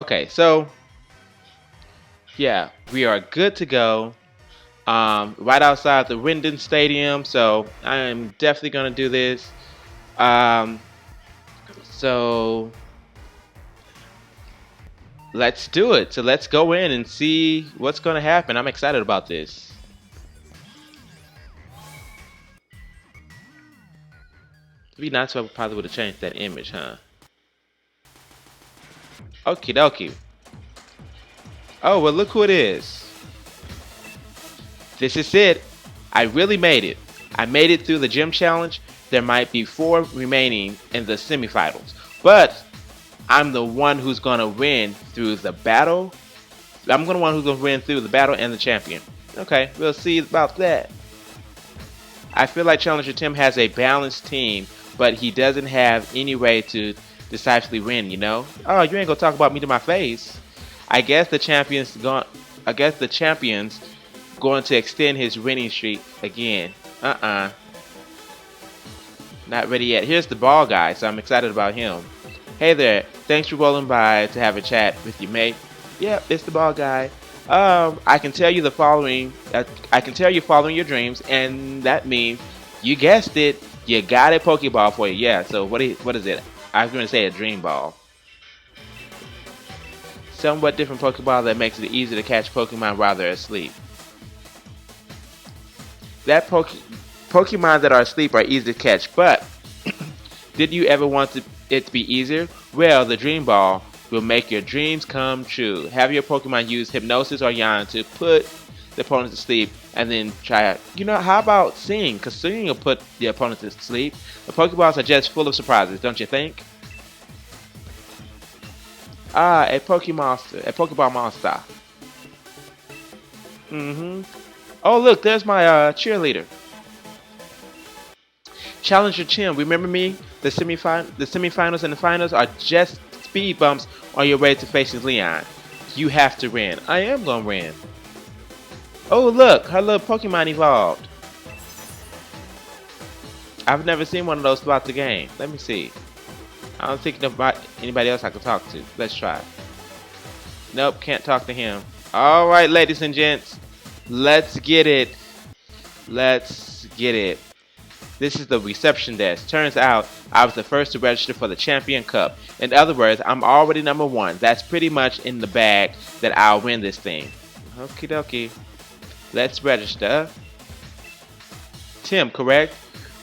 Okay, so yeah, we are good to go. Right outside the Wyndon Stadium, so I am definitely gonna do this. Um, so let's do it. So let's go in and see what's gonna happen. I'm excited about this. It'd be nice if I probably would have changed that image, huh? Okie dokie. Oh well, look who it is. This is it. I really made it. I made it through the gym challenge. There might be 4 remaining in the semifinals, but I'm the one who's gonna win through the battle. I'm gonna one who's gonna win through the battle and the champion. Okay, we'll see about that. I feel like Challenger Tim has a balanced team, but he doesn't have any way to decisively win. You know? Oh, you ain't gonna talk about me to my face. I guess the champions going. I guess the champions going to extend his winning streak again. Not ready yet. Here's the ball guy, so I'm excited about him. Hey there, thanks for rolling by to have a chat with you, mate. Yep, it's the ball guy. I can tell you the following. I can tell you following your dreams, and that means you guessed it. You got a Pokeball for you. Yeah. So what is it? I was going to say a Dream Ball. Somewhat different Pokeball that makes it easy to catch Pokemon while they're asleep. That Pokemon that are asleep are easy to catch, but did you ever want it to be easier? Well, the Dream Ball will make your dreams come true. Have your Pokemon use Hypnosis or Yawn to put the opponent to sleep, and then try it. You know, how about Sing? Because Sing will put the opponent to sleep. The Pokeballs are just full of surprises, don't you think? Ah, a Pokeball monster. Mm-hmm. Oh, look, there's my cheerleader. Challenger Tim, remember me? The semifinals and the finals are just speed bumps on your way to facing Leon. You have to win. I am gonna win. Oh look, her little Pokemon evolved. I've never seen one of those throughout the game. Let me see. I don't think about anybody else I can talk to. Let's try. Nope, can't talk to him. Alright, ladies and gents. Let's get it. Let's get it. This is the reception desk. Turns out I was the first to register for the Champion Cup. In other words, I'm already #1. That's pretty much in the bag that I'll win this thing. Okie dokie. Let's register. Tim, correct?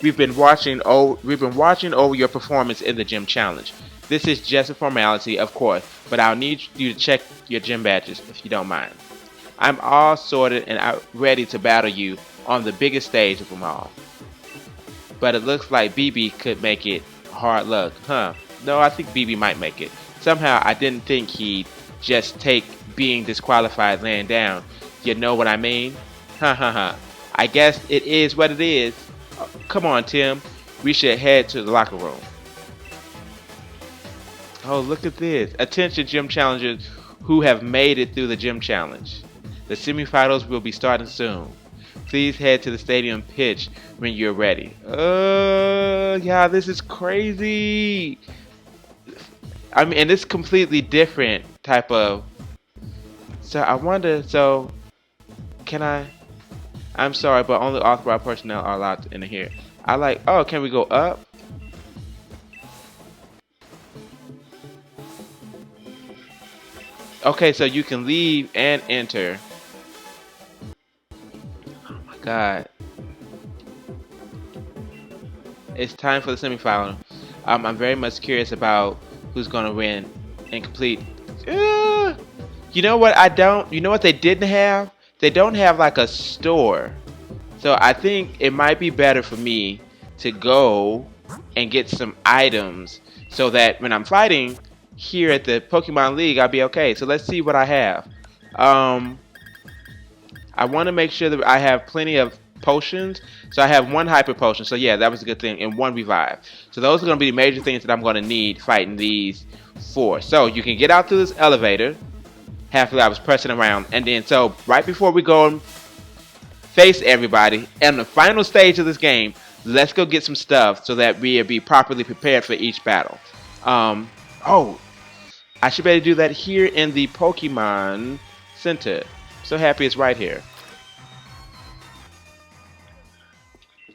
We've been watching over your performance in the gym challenge. This is just a formality, of course, but I'll need you to check your gym badges if you don't mind. I'm all sorted and ready to battle you on the biggest stage of them all. But it looks like BB could make it. Hard luck, huh? No, I think BB might make it. Somehow I didn't think he'd just take being disqualified laying down. You know what I mean? Ha ha ha. I guess it is what it is. Come on, Tim. We should head to the locker room. Oh, look at this. Attention, gym challengers who have made it through the gym challenge. The semifinals will be starting soon. Please head to the stadium pitch when you're ready. Yeah, this is crazy. I mean, and it's completely different type of. So I wonder. So, can I? I'm sorry, but only authorized personnel are allowed in here. I like. Oh, can we go up? Okay, so you can leave and enter. Oh my God. It's time for the semifinal. I'm very much curious about who's gonna win and complete. Uh, you know what? I don't. You know what they didn't have? They don't have like a store. So I think it might be better for me to go and get some items so that when I'm fighting here at the Pokemon League, I'll be okay. So let's see what I have. Um, I want to make sure that I have plenty of potions. So I have 1 hyper potion. So yeah, that was a good thing. And 1 revive. So those are going to be the major things that I'm going to need fighting these 4. So you can get out through this elevator. Halfway I was pressing around. And then so right before we go and face everybody, and the final stage of this game, let's go get some stuff so that we'll be properly prepared for each battle. Oh, I should be able to do that here in the Pokemon Center. So happy it's right here.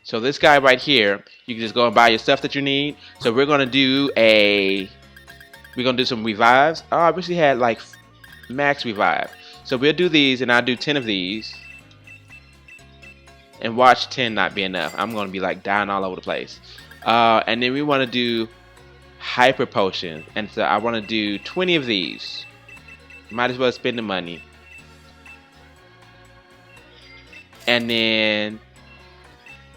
So this guy right here, you can just go and buy your stuff that you need. So we're gonna do some revives. Oh, I wish we had like max revive. So we'll do these, and I'll do 10 of these. And watch 10 not be enough. I'm gonna be like dying all over the place. And then we want to do hyper potion, and so I want to do 20 of these. Might as well spend the money. And then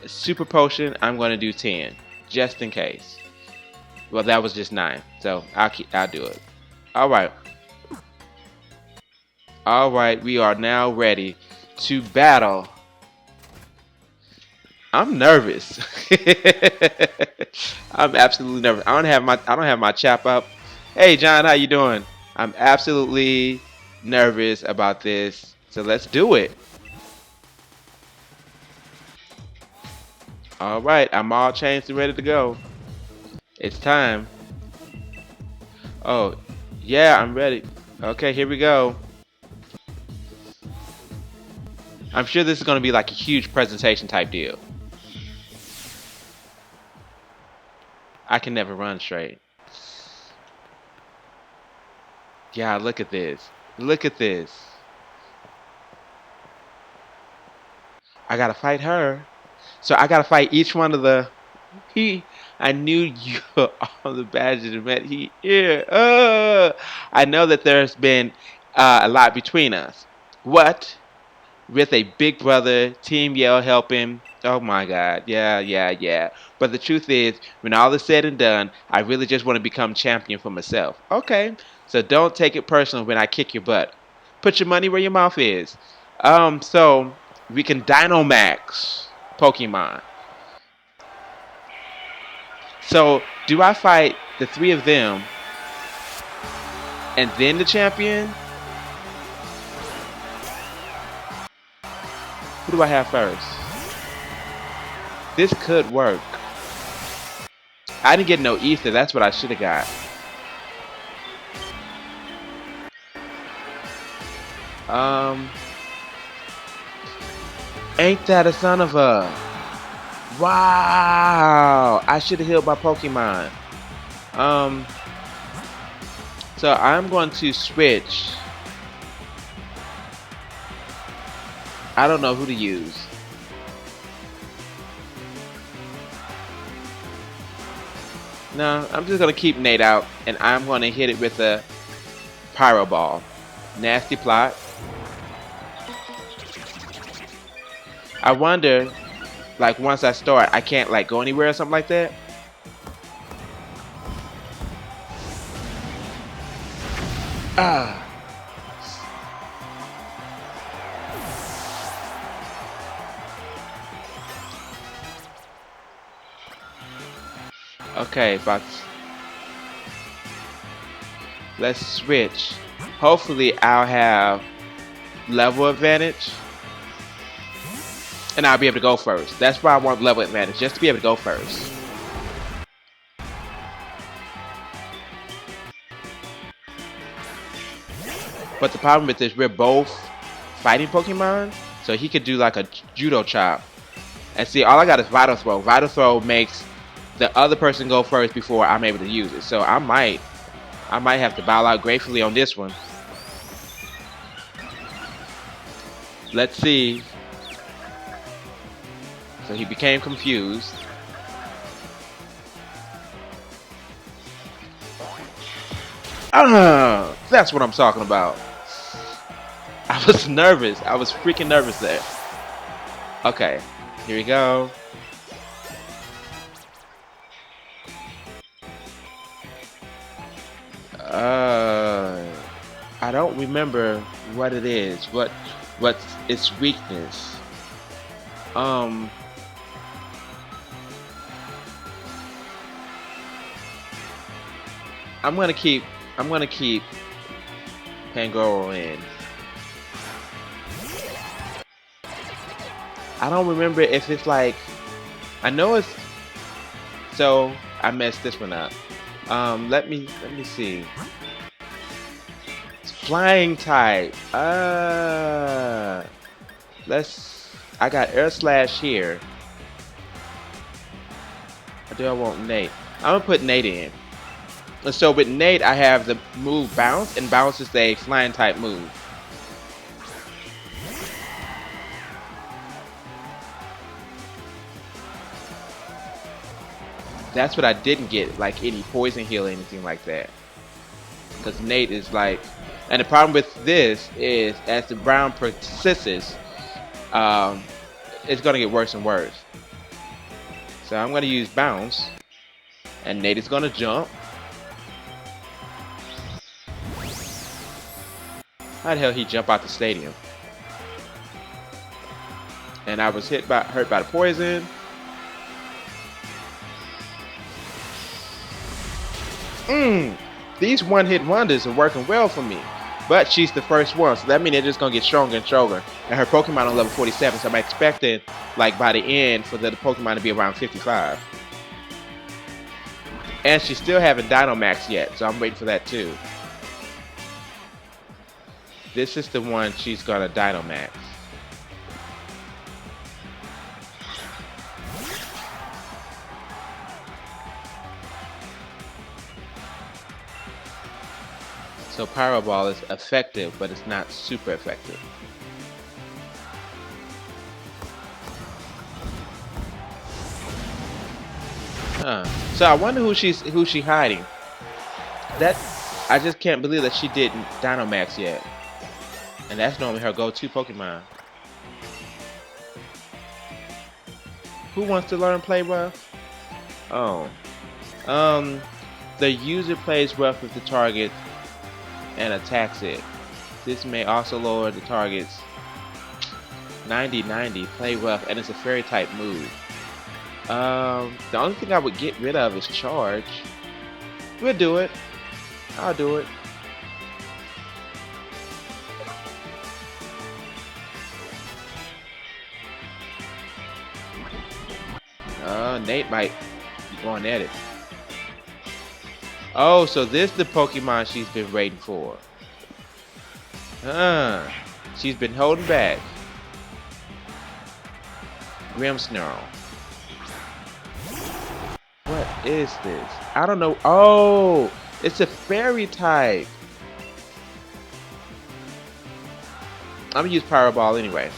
super potion, I'm going to do 10 just in case. Well, that was just 9, so I'll do it. All right, we are now ready to battle. I'm nervous. I'm absolutely nervous. I don't have my chap up. Hey John, how you doing? I'm absolutely nervous about this. So let's do it. All right, I'm all changed and ready to go. It's time. Oh, yeah, I'm ready. Okay, here we go. I'm sure this is going to be like a huge presentation type deal. I can never run straight. Yeah, look at this. Look at this. I gotta fight her. So I gotta fight each one of the... I knew you were all the badges met here. I know that there's been a lot between us. What? With a big brother, Team Yell helping. Oh my god, yeah. But the truth is, when all is said and done, I really just want to become champion for myself. Okay, so don't take it personal when I kick your butt. Put your money where your mouth is. So we can Dynamax Pokemon. So do I fight the 3 of them and then the champion? Who do I have first? This could work. I didn't get no ether. That's what I should have got. Ain't that a son of a... Wow! I should have healed my Pokemon. So I'm going to switch. I don't know who to use. No, I'm just gonna keep Nate out, and I'm gonna hit it with a Pyro Ball. Nasty plot. I wonder, like once I start, I can't like go anywhere or something like that. Ah. Okay, but let's switch. Hopefully I'll have level advantage. And I'll be able to go first. That's why I want level advantage, just to be able to go first. But the problem with this, we're both fighting Pokemon, so he could do like a Judo Chop. And see, all I got is Vital Throw. Vital Throw makes the other person go first before I'm able to use it. So I might have to bow out gratefully on this one. Let's see. So he became confused. That's what I'm talking about. I was nervous. I was freaking nervous there. Okay, here we go. I don't remember what it is. What's its weakness? I'm gonna keep Pangoro in. I don't remember if it's like, I know it's, so I messed this one up. Let me see. Flying type. I got Air Slash here. Or do I want Nate? I'm gonna put Nate in. And so with Nate, I have the move Bounce, and Bounce is a flying type move. That's what I didn't get, like any poison heal or anything like that. Because Nate is like, and the problem with this is as the brown persists, it's gonna get worse and worse. So I'm gonna use Bounce, and Nate is gonna jump. How the hell he jump out the stadium? And I was hurt by the poison. These one-hit wonders are working well for me. But she's the first one, so that means they're just gonna get stronger and stronger. And her Pokemon on level 47, so I'm expecting, like by the end, for the Pokemon to be around 55. And she's still haven't Dynamax yet, so I'm waiting for that too. This is the one she's gonna Dynamax. So Pyro Ball is effective, but it's not super effective. So I wonder who she hiding. That I just can't believe that she didn't Dynamax yet. And that's normally her go-to Pokemon. Who wants to learn Play Rough? Oh. The user plays rough with the target and attacks it. This may also lower the target's 90-90 Play Rough, and it's a fairy type move. The only thing I would get rid of is Charge. We'll do it. I'll do it. Nate might be going at it. Oh, so this is the Pokemon she's been waiting for. She's been holding back. Grimmsnarl. What is this? I don't know. Oh, it's a fairy type. I'm gonna use Pyro Ball anyway.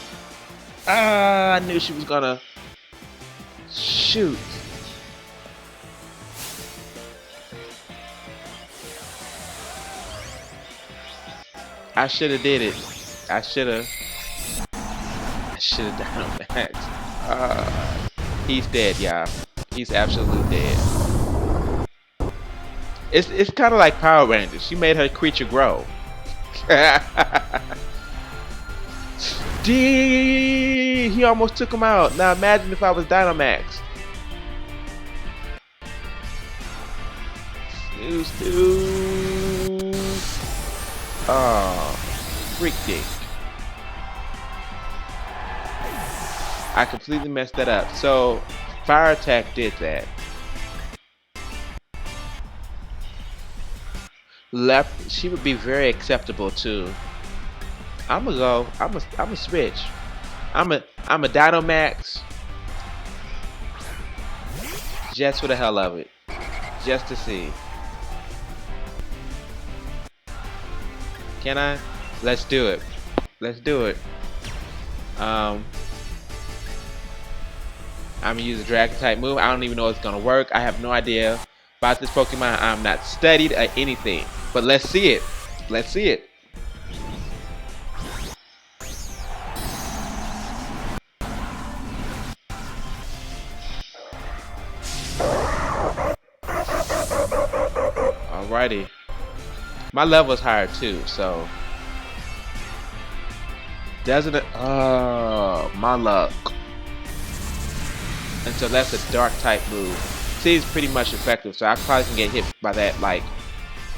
I knew she was gonna shoot. I should have did it. I should have done that. He's dead, y'all. He's absolutely dead. It's kind of like Power Rangers. She made her creature grow. D. He almost took him out. Now imagine if I was Dynamax. Snooze. Oh, freak dick. I completely messed that up. So, Fire Attack did that. Left, she would be very acceptable too. I'm a switch. I'm a Dynamax. Just for the hell of it. Just to see. Can I? Let's do it. Let's do it. I'm gonna use a Dragon type move. I don't even know if it's gonna work. I have no idea about this Pokemon. I'm not studied or anything. But let's see it. Let's see it. Alrighty. My level is higher too, so doesn't it? Oh, my luck. And so that's a dark type move. See, it's pretty much effective, so I probably can get hit by that like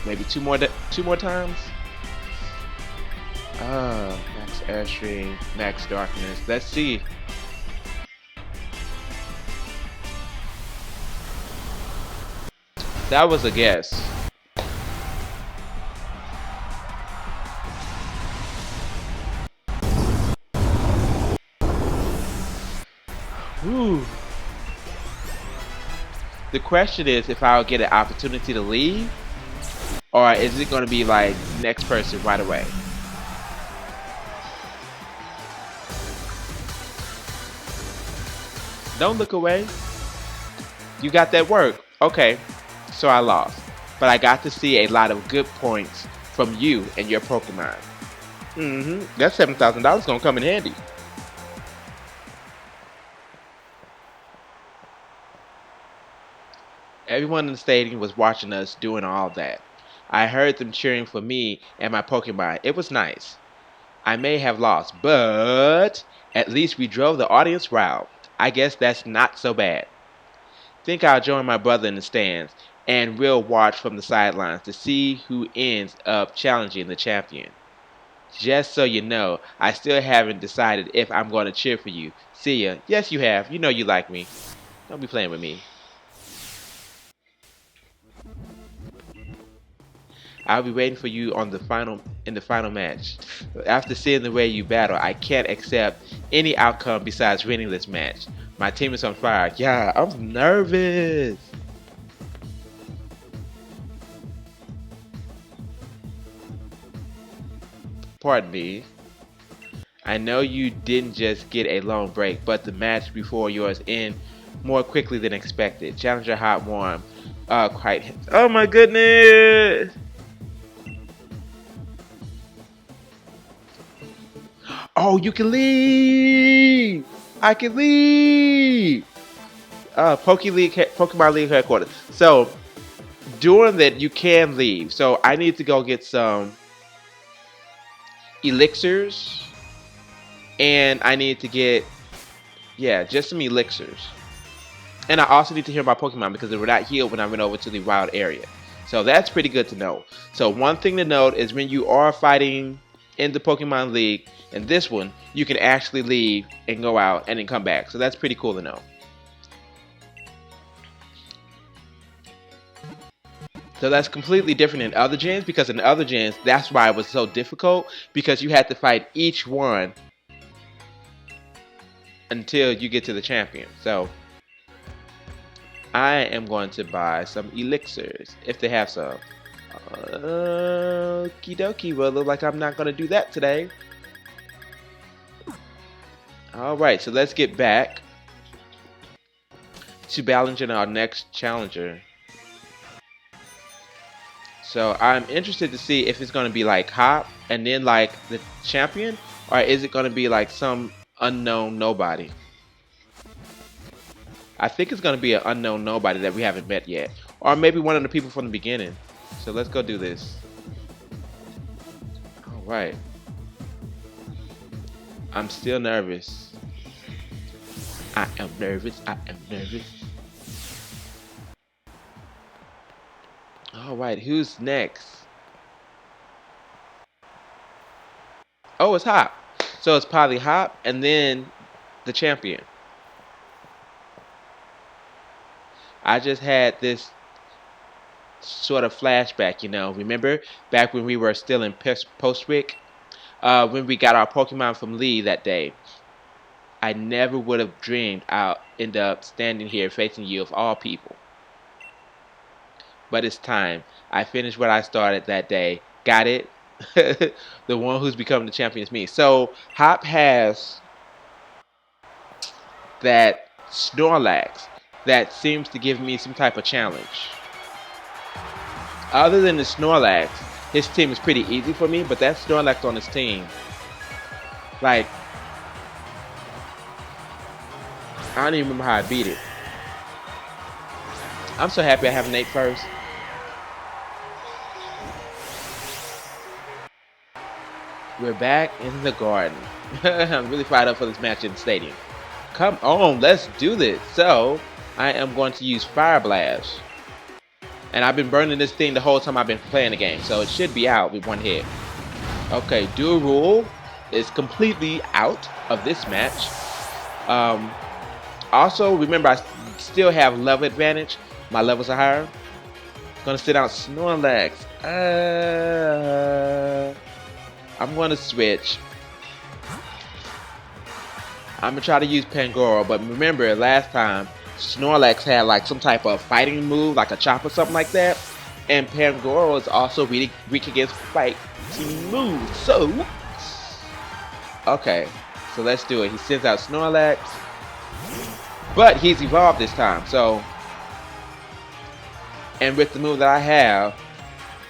maybe two more times. Max Airstream, Max Darkness. Let's see. That was a guess. Ooh. The question is if I'll get an opportunity to leave, or is it going to be like next person right away? Don't look away. You got that work. Okay, so I lost. But I got to see a lot of good points from you and your Pokemon. That $7,000 gonna come in handy. Everyone in the stadium was watching us doing all that. I heard them cheering for me and my Pokemon. It was nice. I may have lost, but at least we drove the audience wild. I guess that's not so bad. Think I'll join my brother in the stands, and we'll watch from the sidelines to see who ends up challenging the champion. Just so you know, I still haven't decided if I'm going to cheer for you. See ya. Yes, you have. You know you like me. Don't be playing with me. I'll be waiting for you on the final match. After seeing the way you battle, I can't accept any outcome besides winning this match. My team is on fire. Yeah, I'm nervous. Pardon me. I know you didn't just get a long break, but the match before yours ended more quickly than expected. Challenger Hot Warm. Quite. Oh my goodness! Oh, you can leave! I can leave! Pokemon League headquarters. So, during that, you can leave. So, I need to go get some elixirs. And I need to get, yeah, just some elixirs. And I also need to heal my Pokemon because they were not healed when I went over to the wild area. So, that's pretty good to know. So, one thing to note is when you are fighting in the Pokemon League, and this one, you can actually leave and go out and then come back. So that's pretty cool to know. So that's completely different in other gens, because in other gens, that's why it was so difficult, because you had to fight each one until you get to the champion. So I am going to buy some elixirs, if they have some. Okie dokie, well, look like I'm not going to do that today. Alright, so let's get back to balancing our next challenger. So I'm interested to see if it's going to be like Hop and then like the champion, or is it going to be like some unknown nobody? I think it's going to be an unknown nobody that we haven't met yet, or maybe one of the people from the beginning. So let's go do this. Alright. I'm still nervous. I am nervous. I am nervous. Alright, who's next? Oh, it's Hop. So it's probably Hop and then the champion. I just had this sort of flashback, you know. Remember back when we were still in Postwick? When we got our Pokemon from Lee that day. I never would have dreamed I'll end up standing here facing you of all people. But it's time. I finished what I started that day. Got it? The one who's become the champion is me. So, Hop has that Snorlax that seems to give me some type of challenge. Other than the Snorlax, his team is pretty easy for me, but that Snorlax on his team, like, I don't even remember how I beat it. I'm so happy I have Nate first. We're back in the garden. I'm really fired up for this match in the stadium. Come on, let's do this. So, I am going to use Fire Blast. And I've been burning this thing the whole time I've been playing the game. So it should be out with one hit. Okay, Dual Rule is completely out of this match. Also, remember, I still have level advantage. My levels are higher. Gonna sit out Snorlax. I'm gonna switch. I'm gonna try to use Pangoro, but remember last time Snorlax had like some type of fighting move, like a chop or something like that. And Pangoro is also really weak against fighting moves. So, okay, so let's do it. He sends out Snorlax, but he's evolved this time. So, and with the move that I have,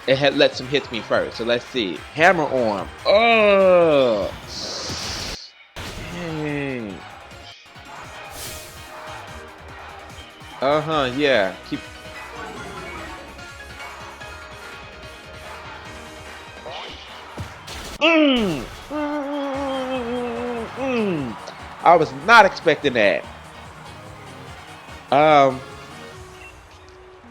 it lets him hit me first. So let's see. Hammer Arm. Oh. Dang. Yeah. Keep. I was not expecting that. I'm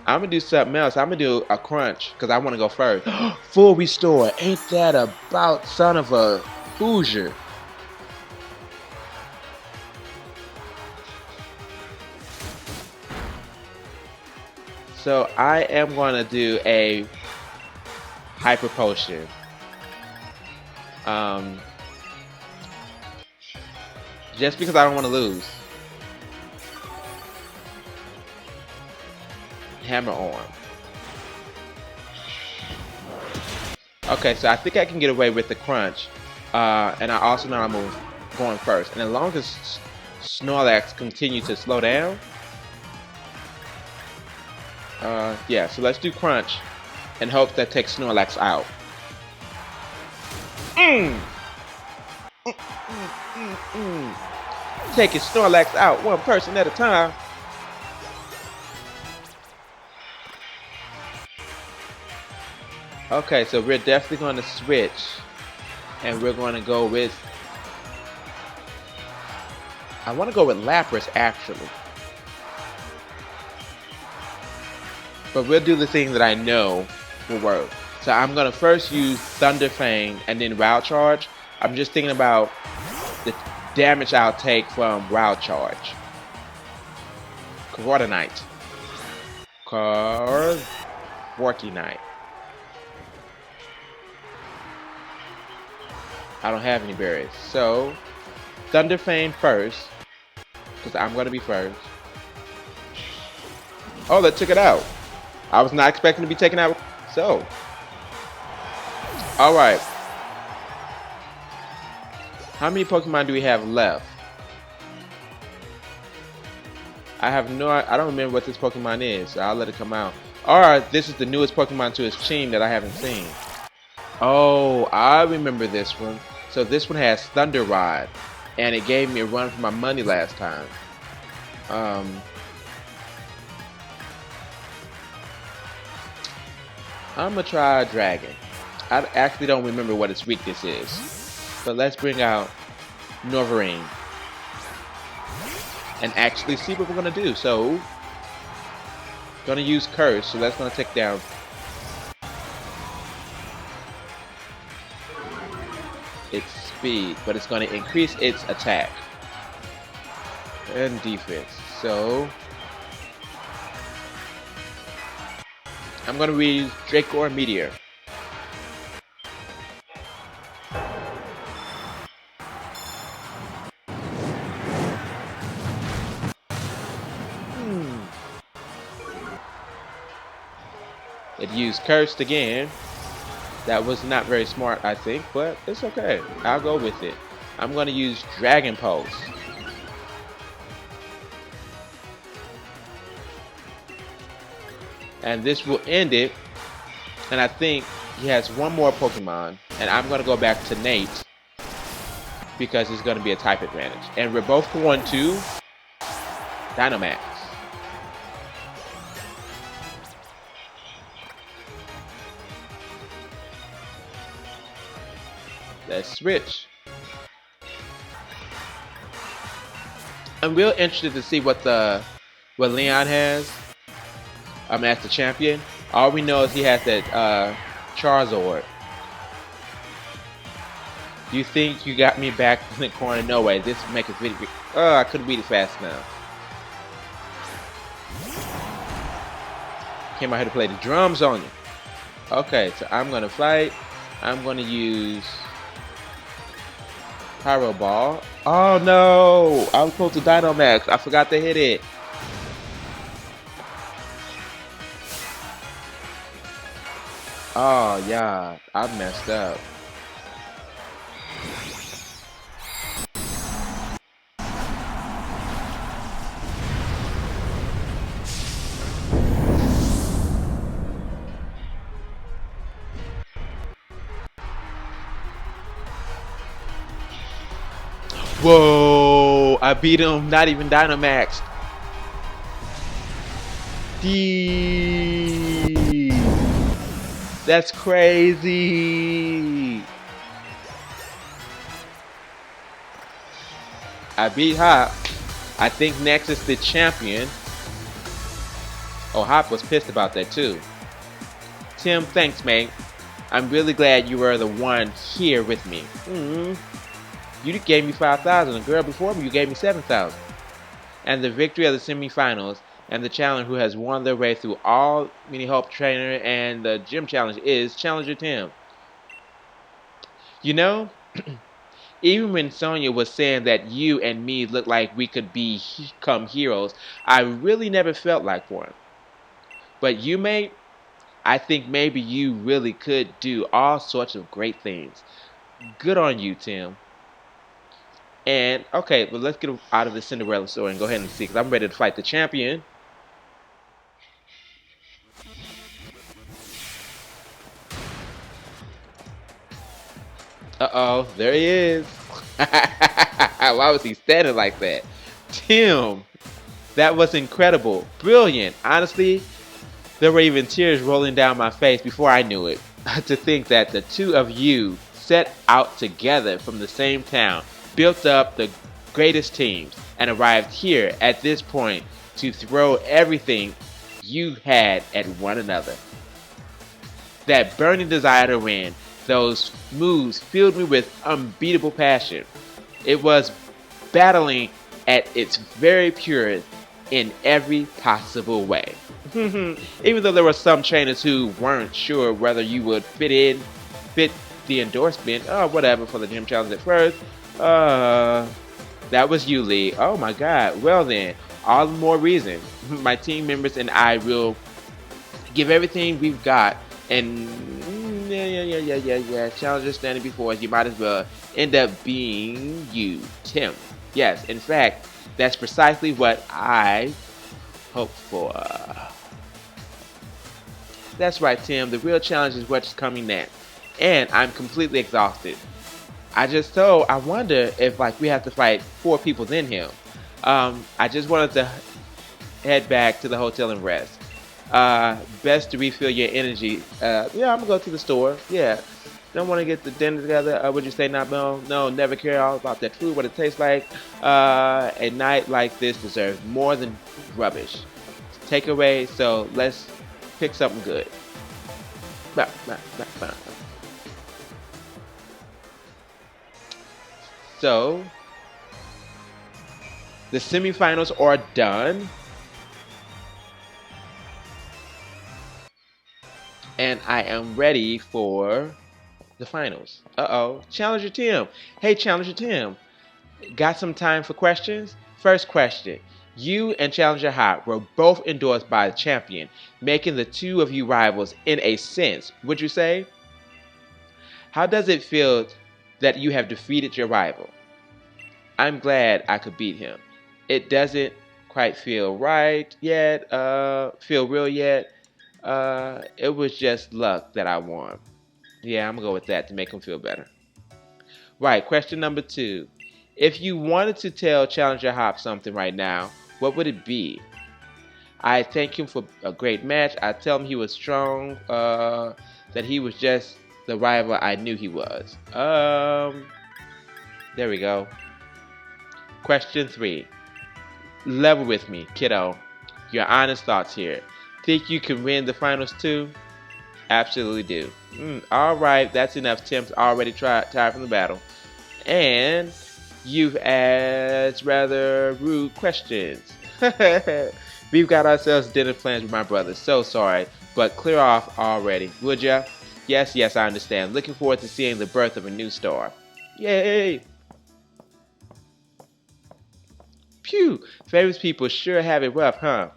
gonna do something else. I'm gonna do a crunch because I want to go first. Full restore. Ain't that about son of a Hoosier? So I am gonna do a hyper potion. Just because I don't want to lose. Hammer Arm. Okay, so I think I can get away with the crunch. And I also know I'm going first. And as long as Snorlax continues to slow down. Yeah, so let's do crunch and hope that takes Snorlax out. Taking Snorlax out one person at a time. Okay, so we're definitely going to switch. And we're going to go with... I want to go with Lapras, actually. But we'll do the thing that I know will work. So I'm going to first use Thunder Fang and then Wild Charge. I'm just thinking about the damage I'll take from Wild Charge. Corviknight. Corviknight. I don't have any berries. So, Thunder Fang first. Because I'm going to be first. Oh, that took it out. I was not expecting to be taken out. So. Alright. How many Pokemon do we have left? I don't remember what this Pokemon is. So I'll let it come out. Alright, this is the newest Pokemon to its team that I haven't seen. Oh, I remember this one. So this one has Thunder Rod, and it gave me a run for my money last time. I'm gonna try Dragon. I actually don't remember what its weakness is, but let's bring out Norvarine and actually see what we're gonna do. So, gonna use Curse. So that's gonna take down. Its speed, but it's going to increase its attack and defense. So I'm going to use Dracor Meteor. It used Cursed again. That was not very smart, I think, but it's okay. I'll go with it. I'm going to use Dragon Pulse. And this will end it. And I think he has one more Pokemon. And I'm going to go back to Nate. Because it's going to be a type advantage. And we're both going to Dynamax. Let's switch. I'm real interested to see what Leon has. As the champion. All we know is he has that Charizard. You think you got me back in the corner? No way. This will make a video. Oh, I couldn't read it fast now. Came out here to play the drums on you. Okay, so I'm gonna fight. I'm gonna use Pyro Ball. Oh no! I was supposed to Dynamax. I forgot to hit it. Oh yeah, I messed up. Whoa! I beat him. Not even Dynamax. D. That's crazy. I beat Hop. I think next is the champion. Oh, Hop was pissed about that too. Tim, thanks, mate. I'm really glad you were the one here with me. You gave me 5,000. The girl before me, you gave me 7,000. And the victory of the semifinals and the challenger who has won their way through all mini hope trainer and the gym challenge is Challenger Tim. You know, even when Sonya was saying that you and me look like we could become heroes, I really never felt like one. But you, mate, I think maybe you really could do all sorts of great things. Good on you, Tim. And, okay, well, let's get out of the Cinderella story and go ahead and see, because I'm ready to fight the champion. Uh-oh, there he is. Why was he standing like that? Tim, that was incredible. Brilliant. Honestly, there were even tears rolling down my face before I knew it. To think that the two of you set out together from the same town, built up the greatest teams, and arrived here at this point to throw everything you had at one another. That burning desire to win, those moves filled me with unbeatable passion. It was battling at its very purest in every possible way. Even though there were some trainers who weren't sure whether you would fit the endorsement, or whatever for the gym challenge at first. That was you, Lee. Oh my God. Well then, all the more reason. My team members and I will give everything we've got, and challenger standing before us, you might as well end up being you, Tim. Yes, in fact, that's precisely what I hope for. That's right, Tim. The real challenge is what's coming next. And I'm completely exhausted. I wonder if we have to fight 4 people then him. I just wanted to head back to the hotel and rest. Best to refill your energy. Yeah, I'm gonna go to the store. Yeah. Don't want to get the dinner together. Would you say not? No, never care all about that food, what it tastes like. A night like this deserves more than rubbish. Takeaway, so let's pick something good. So, the semifinals are done. And I am ready for the finals. Uh-oh. Challenger Tim. Hey, Challenger Tim. Got some time for questions? First question. You and Challenger Hop were both endorsed by the champion, making the two of you rivals in a sense, would you say? How does it feel that you have defeated your rival? I'm glad I could beat him. It doesn't quite feel right yet, feel real yet. It was just luck that I won. Yeah, I'm gonna go with that to make him feel better. Right, question number 2. If you wanted to tell Challenger Hop something right now, what would it be? I thank him for a great match. I tell him he was strong, that he was just the rival I knew he was. There we go. Question 3. Level with me, kiddo. Your honest thoughts here. Think you can win the finals too? Absolutely do. Alright, that's enough. Tim's already tired from the battle. And you've asked rather rude questions. We've got ourselves dinner plans with my brother. So sorry, but clear off already, would ya? Yes, I understand. Looking forward to seeing the birth of a new star. Yay! Phew, famous people sure have it rough, huh?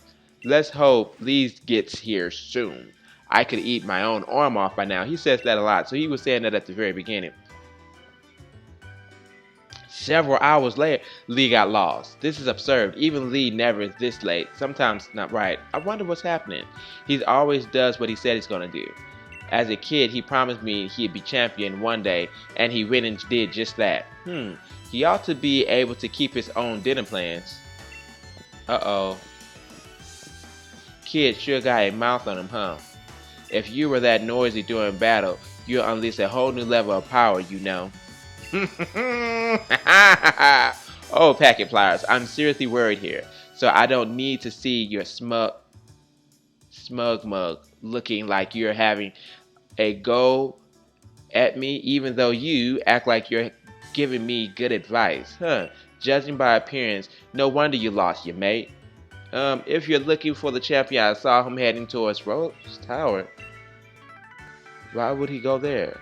Let's hope Lee gets here soon. I could eat my own arm off by now. He says that a lot, so he was saying that at the very beginning. Several hours later, Lee got lost. This is absurd. Even Lee never is this late. Sometimes not right. I wonder what's happening. He always does what he said he's gonna do. As a kid, he promised me he'd be champion one day, and he went and did just that. He ought to be able to keep his own dinner plans. Uh-oh. Kid sure got a mouth on him, huh? If you were that noisy during battle, you'll unleash a whole new level of power, you know. Oh, packet pliers, I'm seriously worried here. So I don't need to see your smug mug looking like you're having a go at me, even though you act like you're giving me good advice. Judging by appearance, no wonder you lost your mate. If you're looking for the champion, I saw him heading towards Rose Tower. Why would he go there?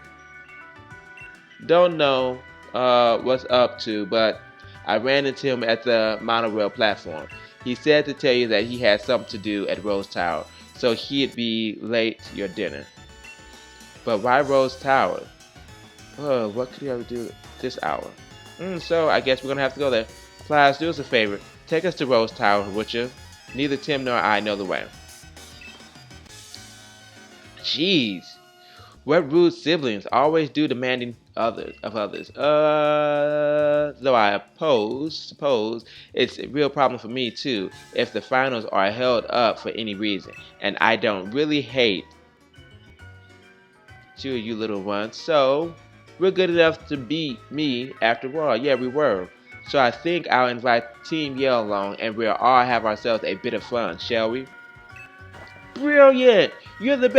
Don't know what's up to, but I ran into him at the monorail platform. He said to tell you that he had something to do at Rose Tower, so he'd be late to your dinner. But why Rose Tower? What could he ever do this hour? So I guess we're gonna have to go there. Pliers, do us a favor. Take us to Rose Tower, would you? Neither Tim nor I know the way. Jeez. What rude siblings always do demanding of others. Though I suppose it's a real problem for me too if the finals are held up for any reason. And I don't really hate two of you little ones. So we're good enough to beat me after all. Yeah, we were. So I think I'll invite Team Yell along and we'll all have ourselves a bit of fun, shall we? Brilliant! You're the best.